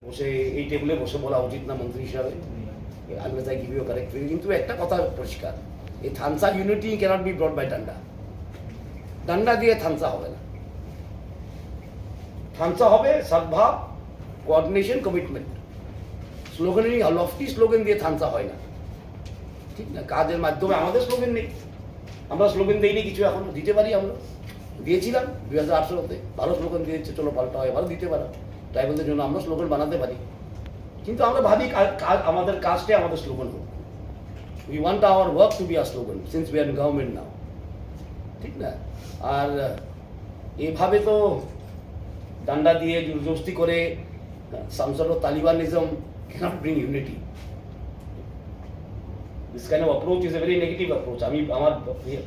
বসে এই টেবিলে বসে বলা উচিত না মন্ত্রী হিসাবে, unless I give you correct. কিন্তু একটা কথা পরিষ্কার, এই থানসা unity cannot be brought by ডান্ডা। ডান্ডা দিয়ে থানসা হবে না। থানসা হবে সদ্ভাব, কোঅর্ডিনেশন, কমিটমেন্ট। স্লোগানের লফটি স্লোগান দিয়ে থানসা হয় না, ঠিক না? কাজের মাধ্যমে আমাদের স্লোগান নেই, আমরা স্লোগান দিইনি কিছু, এখন দিতে পারি। আমরা দিয়েছিলাম 2018-তে, ভালো স্লোগান দিয়েছে, চলো পাল্টা হয়, ভালো দিতে পারো। ট্রাইবালদের জন্য আমরা স্লোগান বানাতে পারি, কিন্তু আমরা ভাবি আমাদের কাজটাই আমাদের স্লোগান হোক। We want our work to be a slogan since we are in government now, ঠিক না? আর এভাবে তো ডান্ডা দিয়ে জোরজস্তি করে some sort of Talibanism cannot bring unity. This kind of approach is a very negative approach. আমি আমার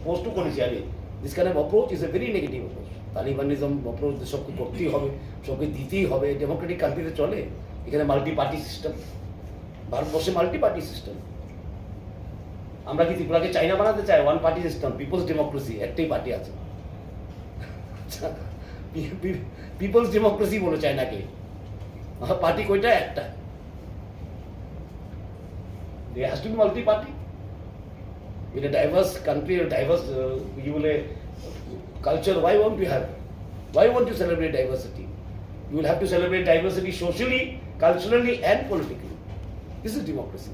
পোস্টও করেছি আমি, this kind of approach is a very negative approach. Talibanism approach সবকে করতেই হবে, সবকে দিতেই হবে। ডেমোক্রেটিক কান্ট্রিতে চলে, এখানে মাল্টি পার্টি সিস্টেম, ভারতবর্ষে মাল্টি পার্টি সিস্টেম। আমরা কি ত্রিপুরাকে চাইনা বানাতে চাই? One party system, people's democracy, একটাই পার্টি আছে। পিপলস ডেমোক্রেসি বলে চায়নাকে, পার্টি কয়টা? একটা। There has to be multi-party. In a diverse country, a diverse culture, why won't you have? Why won't you celebrate diversity? You will have to celebrate diversity socially, culturally, and politically. This is democracy.